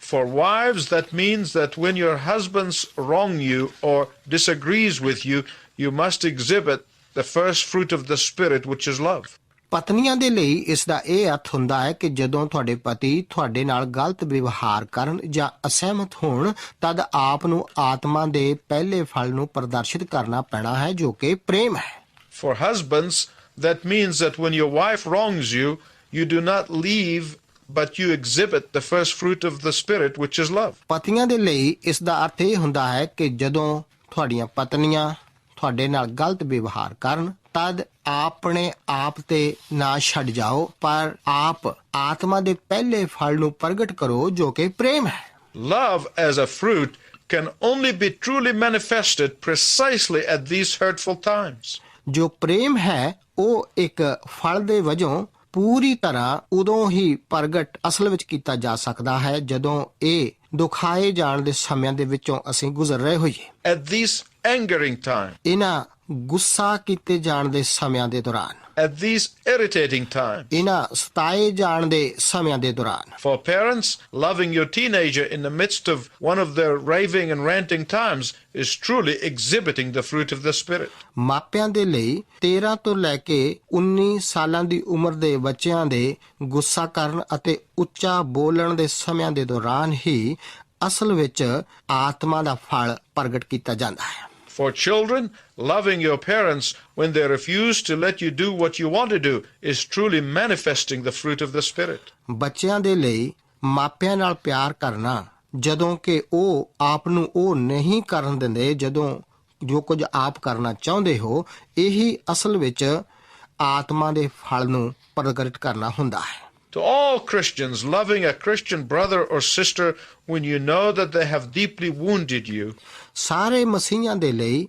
Speaker 1: For wives, that means that when your husbands wrong you or disagrees with you, you must exhibit the first fruit of the Spirit, which is love.
Speaker 2: ਪਤਨੀਆਂ ਦੇ ਲਈ ਇਸ ਦਾ ਇਹ ਅਰਥ ਹੁੰਦਾ ਹੈ ਕਿ ਜਦੋਂ ਤੁਹਾਡੇ ਪਤੀ ਤੁਹਾਡੇ ਨਾਲ ਗਲਤ ਵਿਵਹਾਰ ਕਰਨ ਜਾਂ ਅਸਹਿਮਤ ਹੋਣ, ਤਦ ਆਪ ਨੂੰ ਆਤਮਾ ਦੇ ਪਹਿਲੇ ਫਲ ਨੂੰ ਪ੍ਰਦਰਸ਼ਿਤ ਕਰਨਾ ਪੈਣਾ ਹੈ, ਜੋ ਕਿ ਪ੍ਰੇਮ ਹੈ।
Speaker 1: For husbands, that means that when your wife wrongs you, you do not leave, but you exhibit the first fruit of the Spirit, which is love.
Speaker 2: ਪਤੀਆਂ ਦੇ ਲਈ ਇਸ ਦਾ ਅਰਥ ਇਹ ਹੁੰਦਾ ਹੈ ਕਿ ਜਦੋਂ ਤੁਹਾਡੀਆਂ ਪਤਨੀਆਂ ਤੁਹਾਡੇ ਨਾਲ ਗਲਤ ਵਿਵਹਾਰ ਕਰਨ, ਤਦ ਆਪਣੇ ਆਪ ਤੇ ਨਾ ਛੱਡ ਜਾਓ, ਪਰ ਆਪ ਆਤਮਾ ਦੇ ਪਹਿਲੇ ਫਲ ਨੂੰ ਪ੍ਰਗਟ ਕਰੋ, ਜੋ ਕਿ ਪ੍ਰੇਮ ਹੈ।
Speaker 1: Love as a fruit can only be truly manifested precisely at these hurtful times.
Speaker 2: ਜੋ ਪ੍ਰੇਮ ਹੈ ਉਹ ਇੱਕ ਫਲ ਦੇ ਵਜੋਂ ਪੂਰੀ ਤਰ੍ਹਾਂ ਉਦੋਂ ਹੀ ਪ੍ਰਗਟ ਅਸਲ ਵਿੱਚ ਕੀਤਾ ਜਾ ਸਕਦਾ ਹੈ ਜਦੋਂ ਇਹ ਦੁਖਾਏ ਜਾਣ ਦੇ ਸਮਿਆਂ ਦੇ ਵਿੱਚੋਂ ਅਸੀਂ ਗੁਜ਼ਰ ਰਹੇ ਹੋਈਏ।
Speaker 1: At these angering times,
Speaker 2: ਇਹਨਾਂ ਗੁੱਸਾ ਕੀਤੇ ਜਾਣ ਦੇ ਸਮਿਆਂ ਦੇ ਦੌਰਾਨ,
Speaker 1: at these irritating times.
Speaker 2: ਇਹਨਾਂ ਸਤਾਏ ਜਾਣ ਦੇ ਸਮਿਆਂ ਦੇ ਦੌਰਾਨ।
Speaker 1: For parents, loving your teenager in the midst of one of their raving and ranting times is truly exhibiting the fruit of the Spirit.
Speaker 2: ਮਾਪਿਆਂ ਦੇ ਲਈ 13 ਤੋਂ ਲੈ ਕੇ 19 ਸਾਲਾਂ ਦੀ ਉਮਰ ਦੇ ਬੱਚਿਆਂ ਦੇ ਗੁੱਸਾ ਕਰਨ ਅਤੇ ਉੱਚਾ ਬੋਲਣ ਦੇ ਸਮਿਆਂ ਦੇ ਦੌਰਾਨ ਹੀ ਅਸਲ ਵਿੱਚ ਆਤਮਾ ਦਾ ਫਲ ਪ੍ਰਗਟ ਕੀਤਾ ਜਾਂਦਾ ਹੈ।
Speaker 1: For children, loving your parents when they refuse to let you do what you want to do is truly manifesting the fruit of the Spirit.
Speaker 2: ਬੱਚਿਆਂ ਦੇ ਲਈ ਮਾਪਿਆਂ ਨਾਲ ਪਿਆਰ ਕਰਨਾ, ਜਦੋਂ ਕਿ ਉਹ ਆਪ ਨੂੰ ਉਹ ਨਹੀਂ ਕਰਨ ਦਿੰਦੇ ਜਦੋਂ ਜੋ ਕੁਝ ਆਪ ਕਰਨਾ ਚਾਹੁੰਦੇ ਹੋ, ਇਹੀ ਅਸਲ ਵਿੱਚ ਆਤਮਾ ਦੇ ਫਲ ਨੂੰ ਪ੍ਰਗਟ ਕਰਨਾ ਹੁੰਦਾ ਹੈ।
Speaker 1: To all Christians, loving a Christian brother or sister when you know that they have deeply wounded you,
Speaker 2: ਸਾਰੇ ਮਸੀਹਾਂ ਦੇ ਲਈ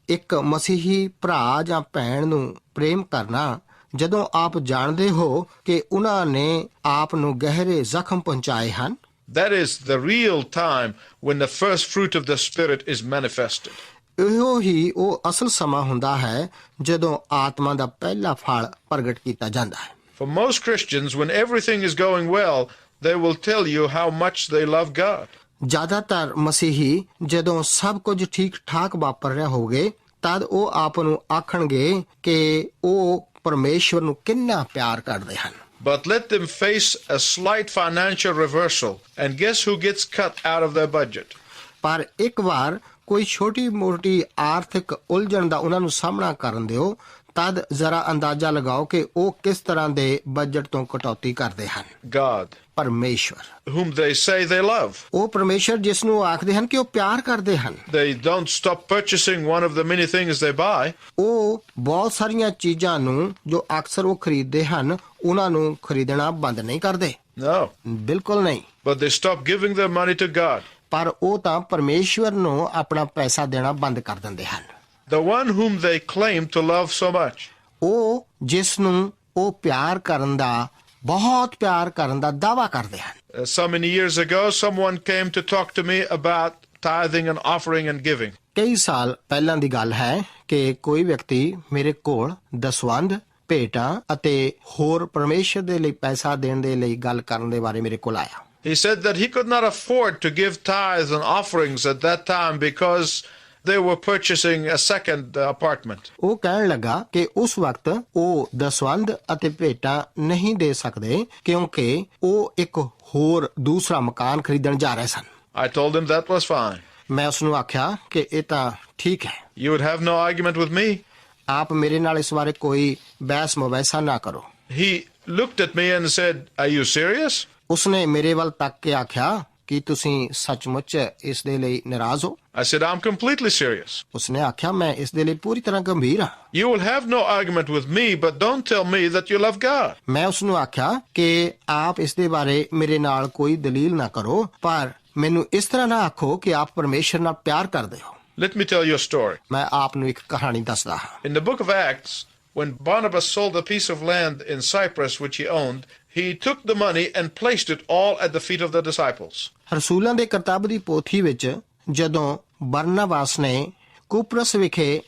Speaker 2: ਇੱਕ ਮਸੀਹੀ ਭਰਾ ਜਾਂ ਭੈਣ ਨੂੰ ਪ੍ਰੇਮ ਕਰਨਾ, ਜਦੋਂ ਆਪ ਜਾਣਦੇ ਹੋ ਕਿ ਉਹਨਾਂ ਨੇ ਆਪ ਨੂੰ ਗਹਿਰੇ ਜ਼ਖਮ ਪਹੁੰਚਾਏ ਹਨ,
Speaker 1: that is the real time when the first fruit of the Spirit is manifested.
Speaker 2: ਇਹੋ ਹੀ ਉਹ ਅਸਲ ਸਮਾਂ ਹੁੰਦਾ ਹੈ ਜਦੋਂ ਆਤਮਾ ਦਾ ਪਹਿਲਾ ਫਲ ਪ੍ਰਗਟ ਕੀਤਾ ਜਾਂਦਾ ਹੈ।
Speaker 1: For most Christians, when everything is going well, they will tell you how much they love God.
Speaker 2: ਜ਼ਿਆਦਾਤਰ ਮਸੀਹੀ ਜਦੋਂ ਸਭ ਕੁਝ ਠੀਕ ਠਾਕ ਵਾਪਰ ਰਿਹਾ ਹੋਵੇ, ਤਦ ਉਹ ਆਪ ਨੂੰ ਆਖਣਗੇ ਕਿ ਉਹ ਪਰਮੇਸ਼ਵਰ ਨੂੰ ਕਿੰਨਾ ਪਿਆਰ ਕਰਦੇ ਹਨ।
Speaker 1: But let them face a slight financial reversal, and guess who gets cut out of their budget?
Speaker 2: ਪਰ ਇੱਕ ਵਾਰ ਕੋਈ ਛੋਟੀ ਮੋਟੀ ਆਰਥਿਕ ਉਲਝਣ ਦਾ ਉਹਨਾਂ ਨੂੰ ਸਾਹਮਣਾ ਕਰਨ ਦਿਓ, ਤਦ ਜ਼ਰਾ ਅੰਦਾਜ਼ਾ ਲਗਾਓ ਕਿ ਉਹ ਕਿਸ ਤਰ੍ਹਾਂ ਦੇ ਬਜਟ ਤੋਂ ਕਟੌਤੀ ਕਰਦੇ ਹਨ।
Speaker 1: God,
Speaker 2: ਪਰਮੇਸ਼ਵਰ,
Speaker 1: whom they say they love.
Speaker 2: ਉਹ ਪਰਮੇਸ਼ਵਰ ਜਿਸ ਨੂੰ ਆਖਦੇ ਹਨ ਕਿ ਉਹ ਪਿਆਰ ਕਰਦੇ ਹਨ।
Speaker 1: They don't stop purchasing one of the many things they buy.
Speaker 2: ਉਹ ਬਹੁਤ ਸਾਰੀਆਂ ਚੀਜ਼ਾਂ ਨੂੰ ਜੋ ਅਕਸਰ ਉਹ ਖਰੀਦਦੇ ਹਨ, ਉਹਨਾਂ ਨੂੰ ਖਰੀਦਣਾ ਬੰਦ ਨਹੀਂ ਕਰਦੇ।
Speaker 1: No.
Speaker 2: ਬਿਲਕੁਲ ਨਹੀਂ।
Speaker 1: But they stop giving their money to God.
Speaker 2: ਪਰ ਉਹ ਤਾਂ ਪਰਮੇਸ਼ਵਰ ਨੂੰ ਆਪਣਾ ਪੈਸਾ ਦੇਣਾ ਬੰਦ ਕਰ ਦਿੰਦੇ ਹਨ।
Speaker 1: The one whom they claim to love so much.
Speaker 2: ਉਹ ਜਿਸ ਨੂੰ ਉਹ ਪਿਆਰ ਕਰਨ ਦਾ, ਬਹੁਤ ਪਿਆਰ ਕਰਨ ਦਾ ਦਾਅਵਾ ਕਰਦੇ ਹਨ।
Speaker 1: So many years ago, someone came to talk to me about tithing and offering and giving.
Speaker 2: ਕਈ ਸਾਲ ਪਹਿਲਾਂ ਦੀ ਗੱਲ ਹੈ ਕਿ ਕੋਈ ਵਿਅਕਤੀ ਮੇਰੇ ਕੋਲ ਦਸਵੰਧ, ਭੇਟਾਂ ਅਤੇ ਹੋਰ ਪਰਮੇਸ਼ਰ ਦੇ ਲਈ ਪੈਸਾ ਦੇਣ ਦੇ ਲਈ ਗੱਲ ਕਰਨ ਦੇ ਬਾਰੇ ਮੇਰੇ ਕੋਲ ਆਇਆ।
Speaker 1: He said that he could not afford to give tithes and offerings at that time because they were purchasing a second apartment.
Speaker 2: ਉਹ ਕਹਿਣ ਲੱਗਾ ਕਿ ਉਸ ਵਕਤ ਉਹ ਦਸਵੰਧ ਅਤੇ ਭੇਟਾਂ ਨਹੀਂ ਦੇ ਸਕਦੇ ਕਿਉਂਕਿ ਉਹ ਇੱਕ ਹੋਰ ਦੂਸਰਾ ਮਕਾਨ ਖਰੀਦਣ ਜਾ ਰਹੇ ਸਨ।
Speaker 1: I told him that was fine.
Speaker 2: ਮੈਂ ਉਸ ਨੂੰ ਆਖਿਆ ਕਿ ਇਹ ਤਾਂ ਠੀਕ ਹੈ।
Speaker 1: You would have no argument with me.
Speaker 2: ਆਪ ਮੇਰੇ ਨਾਲ ਇਸ ਬਾਰੇ ਕੋਈ ਬਹਿਸ ਮੁਬਾਹਿਸਾ ਨਾ ਕਰੋ।
Speaker 1: He looked at me and said, "Are you serious?"
Speaker 2: ਉਸਨੇ ਮੇਰੇ ਵੱਲ ਤੱਕ ਕੇ ਆਖਿਆ, ਕੀ ਤੁਸੀਂ ਸੱਚਮੁੱਚ ਇਸ ਦੇ ਲਈ ਨਾਰਾਜ਼ ਹੋ?
Speaker 1: I said, I'm completely serious.
Speaker 2: ਉਸਨੇ ਆਖਿਆ, ਮੈਂ ਇਸ ਦੇ ਲਈ ਪੂਰੀ ਤਰ੍ਹਾਂ ਗੰਭੀਰ ਹਾਂ।
Speaker 1: You will have no argument with me, but don't tell me that you love God.
Speaker 2: ਮੈਂ ਉਸਨੂੰ ਆਖਿਆ ਕਿ ਆਪ ਇਸ ਦੇ ਬਾਰੇ ਮੇਰੇ ਨਾਲ ਕੋਈ ਦਲੀਲ ਨਾ ਕਰੋ, ਪਰ ਮੈਨੂੰ ਇਸ ਤਰ੍ਹਾਂ ਨਾ ਆਖੋ ਕਿ ਆਪ ਪਰਮੇਸ਼ਰ ਨਾਲ ਪਿਆਰ ਕਰਦੇ ਹੋ।
Speaker 1: Let me tell you a story.
Speaker 2: ਮੈਂ ਆਪ ਨੂੰ ਇੱਕ ਕਹਾਣੀ ਦੱਸਦਾ ਹਾਂ।
Speaker 1: In the book of Acts, when Barnabas sold a piece of land in Cyprus which he owned, he took the money and placed it all at the feet of the disciples.
Speaker 2: ਰਸੂਲਾਂ ਦੇ ਕਰਤੱਵ ਦੀ ਪੋਥੀ ਵਿੱਚ ਜਦੋਂ ਬਰਨਬਾਸ ਨੇ ਕੁਪਰਸ ਵਿਖੇ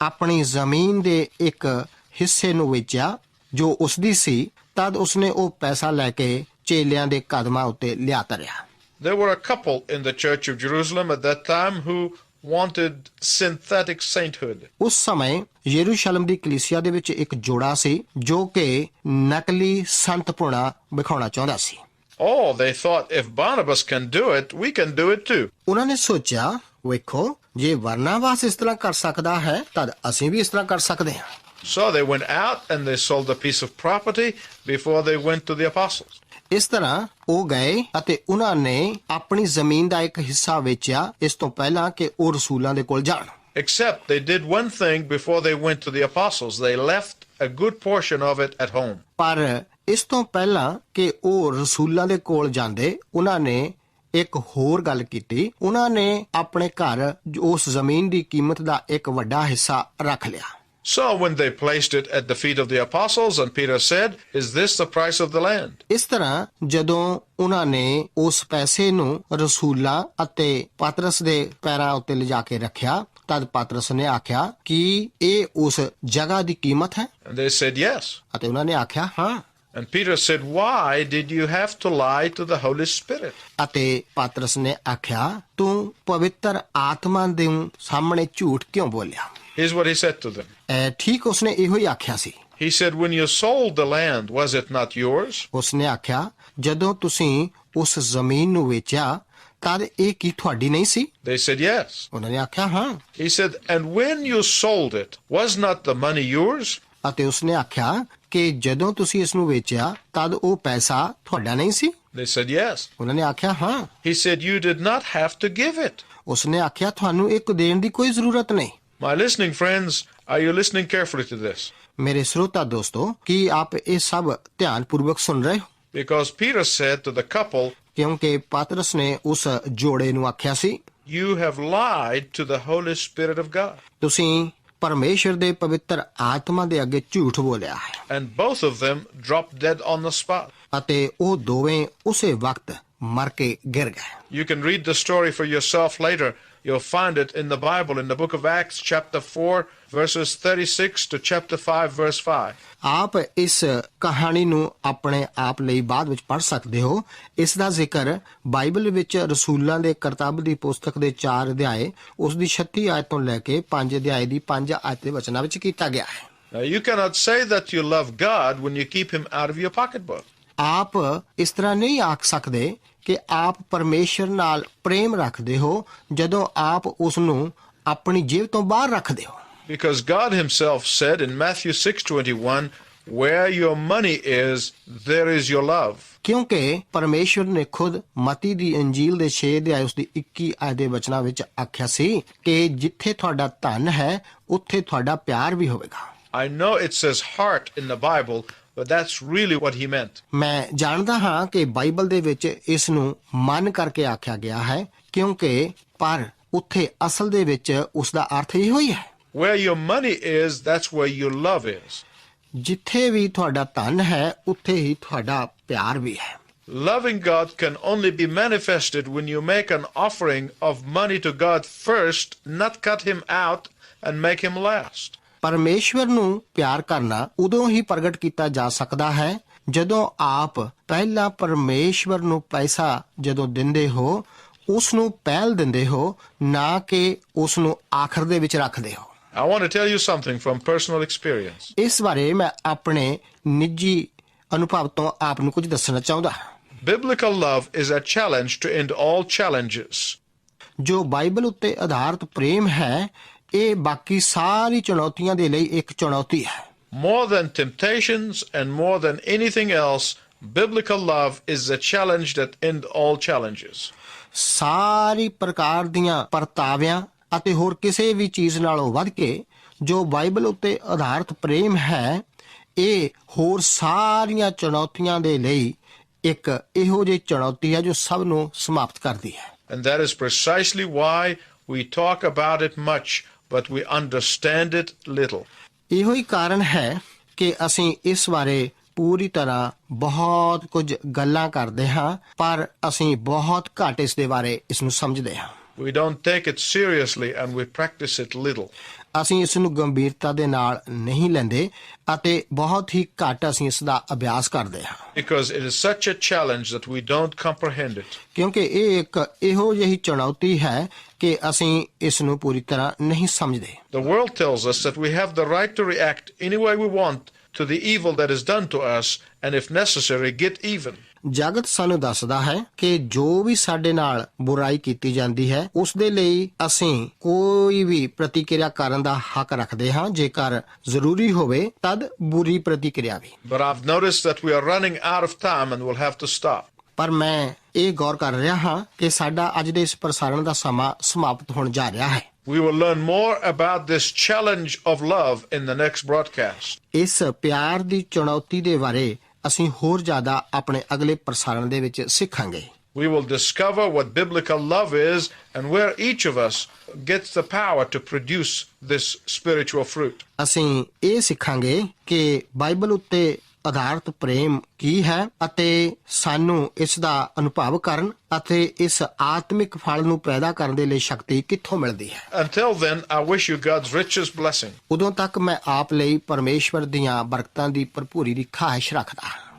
Speaker 2: ਆਪਣੀ ਜ਼ਮੀਨ ਦੇ ਇੱਕ ਹਿੱਸੇ ਨੂੰ ਵੇਚਿਆ ਜੋ ਉਸਦੀ ਸੀ, ਤਦ ਉਸਨੇ ਉਹ ਪੈਸਾ ਲੈ ਕੇ ਚੇਲਿਆਂ ਦੇ ਕਦਮਾਂ ਉੱਤੇ ਲਿਆ ਧਰਿਆ।
Speaker 1: There were a couple in the church of Jerusalem at that time who wanted synthetic sainthood.
Speaker 2: ਉਸ ਸਮੇਂ ਯਰੂਸ਼ਲਮ ਦੀ ਕਲੀਸਿਆ ਦੇ ਵਿੱਚ ਇੱਕ ਜੋੜਾ ਸੀ ਜੋ ਕਿ ਨਕਲੀ ਸੰਤਪੁਣਾ ਵਿਖਾਉਣਾ ਚਾਹੁੰਦਾ ਸੀ।
Speaker 1: Oh, they thought if Barnabas can do it, we can do it too.
Speaker 2: ਉਹਨਾਂ ਨੇ ਸੋਚਿਆ, ਵੇਖੋ ਜੇ ਬਰਨਬਾਸ ਇਸ ਤਰ੍ਹਾਂ ਕਰ ਸਕਦਾ ਹੈ ਤਦ ਅਸੀਂ ਵੀ ਇਸ ਤਰ੍ਹਾਂ ਕਰ ਸਕਦੇ ਹਾਂ।
Speaker 1: So they went out and they sold a piece of property before they went to the apostles.
Speaker 2: ਇਸ ਤਰ੍ਹਾਂ ਉਹ ਗਏ ਅਤੇ ਉਹਨਾਂ ਨੇ ਆਪਣੀ ਜ਼ਮੀਨ ਦਾ ਇੱਕ ਹਿੱਸਾ ਵੇਚਿਆ ਇਸ ਤੋਂ ਪਹਿਲਾਂ ਕਿ ਉਹ ਰਸੂਲਾਂ ਦੇ ਕੋਲ ਜਾਣ।
Speaker 1: Except they did one thing before they went to the apostles. They left a good portion of it at home.
Speaker 2: ਪਰ ਇਸ ਤੋਂ ਪਹਿਲਾਂ ਕਿ ਉਹ ਰਸੂਲਾਂ ਦੇ ਕੋਲ ਜਾਂਦੇ, ਉਹਨਾਂ ਨੇ ਇੱਕ ਹੋਰ ਗੱਲ ਕੀਤੀ। ਉਹਨਾਂ ਨੇ ਆਪਣੇ ਘਰ ਉਸ ਜ਼ਮੀਨ ਦੀ ਕੀਮਤ ਦਾ ਇੱਕ ਵੱਡਾ ਹਿੱਸਾ ਰੱਖ ਲਿਆ।
Speaker 1: So when they placed it at the feet of the apostles, and Peter said, "Is this the price of the land?"
Speaker 2: ਇਸ ਤਰ੍ਹਾਂ ਜਦੋਂ ਉਹਨਾਂ ਨੇ ਉਸ ਪੈਸੇ ਨੂੰ ਰਸੂਲਾਂ ਅਤੇ ਪਤਰਸ ਦੇ ਪੈਰਾਂ ਉੱਤੇ ਲਿਜਾ ਕੇ ਰੱਖਿਆ, ਤਦ ਪਤਰਸ ਨੇ ਆਖਿਆ ਕਿ ਇਹ ਉਸ ਜਗ੍ਹਾ ਦੀ ਕੀਮਤ ਹੈ,
Speaker 1: And they said, "Yes."
Speaker 2: ਅਤੇ ਉਹਨਾਂ ਨੇ ਆਖਿਆ ਹਾਂ।
Speaker 1: And Peter said, "Why did you have to lie to the Holy Spirit?"
Speaker 2: ਅਤੇ ਪਤਰਸ ਨੇ ਆਖਿਆ, ਤੂੰ ਪਵਿੱਤਰ ਆਤਮਾ ਦੇ ਸਾਹਮਣੇ ਝੂਠ ਕਿਉਂ ਬੋਲਿਆ?
Speaker 1: Here's what he said to them.
Speaker 2: ਠੀਕ ਉਸਨੇ ਇਹੋ ਹੀ ਆਖਿਆ ਸੀ।
Speaker 1: He said, "When you sold the land, was it not yours?"
Speaker 2: ਉਸਨੇ ਆਖਿਆ, ਜਦੋਂ ਤੁਸੀਂ ਉਸ ਜ਼ਮੀਨ ਨੂੰ ਵੇਚਿਆ ਤਦ ਇਹ ਕੀ ਤੁਹਾਡੀ ਨਹੀਂ ਸੀ?
Speaker 1: They said, "Yes."
Speaker 2: ਉਹਨਾਂ ਨੇ ਆਖਿਆ ਹਾਂ।
Speaker 1: He said, "And when you sold it, was not the money yours?"
Speaker 2: ਅਤੇ ਉਸਨੇ ਆਖਿਆ ਕਿ ਜਦੋਂ ਤੁਸੀਂ ਇਸ ਨੂੰ ਵੇਚਿਆ ਤਦ ਉਹ ਪੈਸਾ ਤੁਹਾਡਾ ਨਹੀਂ ਸੀ?
Speaker 1: They said, "Yes."
Speaker 2: ਉਹਨਾਂ ਨੇ ਆਖਿਆ ਹਾਂ।
Speaker 1: He said, "You did not have to give it."
Speaker 2: ਉਸਨੇ ਆਖਿਆ, ਤੁਹਾਨੂੰ ਇੱਕ ਦੇਣ ਦੀ ਕੋਈ ਜ਼ਰੂਰਤ ਨਹੀਂ।
Speaker 1: My listening friends, are you listening carefully to this?
Speaker 2: ਮੇਰੇ ਸਰੋਤਾ ਦੋਸਤੋ, ਕੀ ਆਪ ਇਹ ਸਭ ਧਿਆਨਪੂਰਵਕ ਸੁਣ ਰਹੇ ਹੋ?
Speaker 1: Because Peter said to the couple,
Speaker 2: ਕਿਉਂਕਿ ਪਤਰਸ ਨੇ ਉਸ ਜੋੜੇ ਨੂੰ ਆਖਿਆ ਸੀ,
Speaker 1: "You have lied to the Holy Spirit of God."
Speaker 2: ਤੁਸੀਂ ਪਰਮੇਸ਼ਰ ਦੇ ਪਵਿੱਤਰ ਆਤਮਾ ਦੇ ਅੱਗੇ ਝੂਠ ਬੋਲਿਆ ਹੈ।
Speaker 1: And both of them dropped dead on the spot.
Speaker 2: ਅਤੇ ਉਹ ਦੋਵੇਂ ਉਸੇ ਵਕਤ ਮਰ ਕੇ ਗਿਰ ਗਏ।
Speaker 1: You can read the story for yourself later. You'll find it in the Bible, in the book of Acts, chapter 4, verses 36 to chapter 5, verse 5.
Speaker 2: ਆਪ ਇਸ ਕਹਾਣੀ ਨੂੰ ਆਪਣੇ ਆਪ ਲਈ ਬਾਅਦ ਵਿੱਚ ਪੜ੍ਹ ਸਕਦੇ ਹੋ। ਇਸ ਦਾ ਜ਼ਿਕਰ ਬਾਈਬਲ ਵਿੱਚ ਰਸੂਲਾਂ ਦੇ ਕਰਤੱਵ ਦੀ ਪੁਸਤਕ ਦੇ 4 ਅਧਿਆਏ ਉਸ ਦੀ 36 ਆਇਤ ਤੋਂ ਲੈ ਕੇ 5 ਅਧਿਆਏ ਦੀ 5 ਆਇਤ ਦੇ ਵਚਨਾਂ ਵਿੱਚ ਕੀਤਾ ਗਿਆ ਹੈ।
Speaker 1: Now, you cannot say that you love God when you keep him out of your pocketbook.
Speaker 2: ਆਪ ਇਸ ਤਰ੍ਹਾਂ ਨਹੀਂ ਆਖ ਸਕਦੇ ਕਿ ਆਪ ਪਰਮੇਸ਼ਰ ਨਾਲ ਪ੍ਰੇਮ ਰੱਖਦੇ ਹੋ ਜਦੋਂ ਆਪ ਉਸ ਨੂੰ ਆਪਣੀ ਜੇਬ ਤੋਂ ਬਾਹਰ ਰੱਖਦੇ ਹੋ।
Speaker 1: Because God himself said in Matthew 6:21, "Where your money is, there is your love."
Speaker 2: ਕਿਉਂਕਿ ਪਰਮੇਸ਼ਰ ਨੇ ਖੁਦ ਮਤੀ ਦੀ ਇੰਜੀਲ ਦੇ 6 ਅਧਿਆਏ ਉਸ ਦੀ 21 ਆਇਤ ਦੇ ਵਚਨਾਂ ਵਿੱਚ ਆਖਿਆ ਸੀ ਕਿ ਜਿੱਥੇ ਤੁਹਾਡਾ ਧਨ ਹੈ ਉੱਥੇ ਤੁਹਾਡਾ ਪਿਆਰ ਵੀ ਹੋਵੇਗਾ।
Speaker 1: I know it says heart in the Bible, but that's really what he meant.
Speaker 2: ਮੈਂ ਜਾਣਦਾ ਹਾਂ ਕਿ ਬਾਈਬਲ ਦੇ ਵਿੱਚ ਇਸ ਨੂੰ ਮਨ ਕਰਕੇ ਆਖਿਆ ਗਿਆ ਹੈ, ਕਿਉਂਕਿ ਪਰ ਉੱਥੇ ਅਸਲ ਦੇ ਵਿੱਚ ਉਸ ਦਾ ਅਰਥ ਇਹੋ ਹੀ ਹੈ।
Speaker 1: Where your money is, that's where your love is.
Speaker 2: ਜਿੱਥੇ ਵੀ ਤੁਹਾਡਾ ਧਨ ਹੈ ਉੱਥੇ ਹੀ ਤੁਹਾਡਾ ਪਿਆਰ ਵੀ ਹੈ।
Speaker 1: Loving God can only be manifested when you make an offering of money to God first, not cut him out and make him last.
Speaker 2: ਪਰਮੇਸ਼ਵਰ ਨੂੰ ਪਿਆਰ ਕਰਨਾ ਉਦੋਂ ਹੀ ਪ੍ਰਗਟ ਕੀਤਾ ਜਾ ਸਕਦਾ ਹੈ ਜਦੋਂ ਆਪ ਪਹਿਲਾਂ ਪਰਮੇਸ਼ਵਰ ਨੂੰ ਪੈਸਾ ਜਦੋਂ ਦਿੰਦੇ ਹੋ ਉਸ ਨੂੰ ਪਹਿਲ ਦਿੰਦੇ ਹੋ, ਨਾ ਕਿ ਉਸ ਨੂੰ ਆਖਰ ਦੇ ਵਿੱਚ ਰੱਖਦੇ ਹੋ।
Speaker 1: I want to tell you something from personal experience.
Speaker 2: ਇਸ ਬਾਰੇ ਮੈਂ ਆਪਣੇ ਨਿੱਜੀ ਅਨੁਭਵ ਤੋਂ ਆਪ ਨੂੰ ਕੁਝ ਦੱਸਣਾ ਚਾਹੁੰਦਾ ਹਾਂ।
Speaker 1: Biblical love is a challenge to end all challenges.
Speaker 2: ਜੋ ਬਾਈਬਲ ਉੱਤੇ ਆਧਾਰਿਤ ਪ੍ਰੇਮ ਹੈ ਇਹ ਬਾਕੀ ਸਾਰੀ ਚੁਣੌਤੀਆਂ ਦੇ ਲਈ ਇੱਕ ਚੁਣੌਤੀ ਹੈ।
Speaker 1: More than temptations and more than anything else, biblical love is a challenge that ends all challenges.
Speaker 2: ਸਾਰੀ ਪ੍ਰਕਾਰ ਦੀਆਂ ਪਰਤਾਵਿਆਂ ਅਤੇ ਹੋਰ ਕਿਸੇ ਵੀ ਚੀਜ਼ ਨਾਲੋਂ ਵੱਧ ਕੇ ਜੋ ਬਾਈਬਲ ਉੱਤੇ ਆਧਾਰਿਤ ਪ੍ਰੇਮ ਹੈ, ਇਹ ਹੋਰ ਸਾਰੀਆਂ ਚੁਣੌਤੀਆਂ ਦੇ ਲਈ ਇੱਕ ਇਹੋ ਜਿਹੀ ਚੁਣੌਤੀ ਹੈ ਜੋ ਸਭ ਨੂੰ ਸਮਾਪਤ ਕਰਦੀ ਹੈ।
Speaker 1: And that is precisely why we talk about it much, but we understand it little.
Speaker 2: ਇਹੋ ਹੀ ਕਾਰਨ ਹੈ ਕਿ ਅਸੀਂ ਇਸ ਬਾਰੇ ਪੂਰੀ ਤਰ੍ਹਾਂ ਬਹੁਤ ਕੁਝ ਗੱਲਾਂ ਕਰਦੇ ਹਾਂ, ਪਰ ਅਸੀਂ ਬਹੁਤ ਘੱਟ ਇਸ ਦੇ ਬਾਰੇ ਇਸ ਨੂੰ ਸਮਝਦੇ ਹਾਂ।
Speaker 1: We don't take it seriously and we practice it little.
Speaker 2: ਅਸੀਂ ਇਸ ਨੂੰ ਗੰਭੀਰਤਾ ਦੇ ਨਾਲ ਨਹੀਂ ਲੈਂਦੇ ਅਤੇ ਬਹੁਤ ਹੀ ਘੱਟ ਅਸੀਂ ਇਸ ਦਾ ਅਭਿਆਸ ਕਰਦੇ ਹਾਂ,
Speaker 1: Because it is such a challenge that we don't comprehend it.
Speaker 2: ਕਿਉਂਕਿ ਇਹ ਇੱਕ ਇਹੋ ਜਿਹੀ ਚੁਣੌਤੀ ਹੈ ਕਿ ਅਸੀਂ ਇਸ ਨੂੰ ਪੂਰੀ ਤਰ੍ਹਾਂ ਨਹੀਂ ਸਮਝਦੇ।
Speaker 1: The world tells us that we have the right to react any way we want to the evil that is done to us, and if necessary, get even.
Speaker 2: ਜਗਤ ਸਾਨੂੰ ਦੱਸਦਾ ਹੈ ਕਿ ਜੋ ਵੀ ਸਾਡੇ ਨਾਲ ਬੁਰਾਈ ਕੀਤੀ ਜਾਂਦੀ ਹੈ ਉਸ ਦੇ ਲਈ ਅਸੀਂ ਕੋਈ ਵੀ ਪ੍ਰਤੀਕਿਰਿਆ ਕਰਨ ਦਾ ਹੱਕ ਰੱਖਦੇ ਹਾਂ, ਜੇਕਰ ਜ਼ਰੂਰੀ ਹੋਵੇ ਤਦ ਬੁਰੀ ਪ੍ਰਤੀਕਿਰਿਆ ਵੀ।
Speaker 1: But I've noticed that we are running out of time and we'll have to stop.
Speaker 2: ਪਰ ਮੈਂ ਇਹ ਗੌਰ ਕਰ ਰਿਹਾ ਹਾਂ ਕਿ ਸਾਡਾ ਅੱਜ ਦੇ ਇਸ ਪ੍ਰਸਾਰਣ ਦਾ ਸਮਾਂ ਸਮਾਪਤ ਹੋਣ ਜਾ ਰਿਹਾ ਹੈ।
Speaker 1: We will learn more about this challenge of love in the next broadcast.
Speaker 2: ਇਸ ਪਿਆਰ ਦੀ ਚੁਣੌਤੀ ਦੇ ਬਾਰੇ ਅਸੀਂ ਹੋਰ ਜ਼ਿਆਦਾ ਆਪਣੇ ਅਗਲੇ ਪ੍ਰਸਾਰਣ ਦੇ ਵਿੱਚ ਸਿੱਖਾਂਗੇ।
Speaker 1: We will discover what biblical love is and where each of us gets the power to produce this spiritual fruit.
Speaker 2: ਅਸੀਂ ਇਹ ਸਿੱਖਾਂਗੇ ਕਿ ਬਾਈਬਲ ਉੱਤੇ ਆਧਾਰਿਤ ਪ੍ਰੇਮ ਕੀ ਹੈ ਅਤੇ ਸਾਨੂੰ ਇਸ ਦਾ ਅਨੁਭਵ ਕਰਨ ਅਤੇ ਇਸ ਆਤਮਿਕ ਫਲ ਨੂੰ ਪੈਦਾ ਕਰਨ ਦੇ ਲਈ ਸ਼ਕਤੀ ਕਿੱਥੋਂ ਮਿਲਦੀ ਹੈ।
Speaker 1: Until then, I wish you God's richest blessing.
Speaker 2: ਉਦੋਂ ਤੱਕ ਮੈਂ ਆਪ ਲਈ ਪਰਮੇਸ਼ਵਰ ਦੀਆਂ ਬਰਕਤਾਂ ਦੀ ਭਰਪੂਰੀ ਦੀ ਖਾਹਿਸ਼ ਰੱਖਦਾ ਹਾਂ।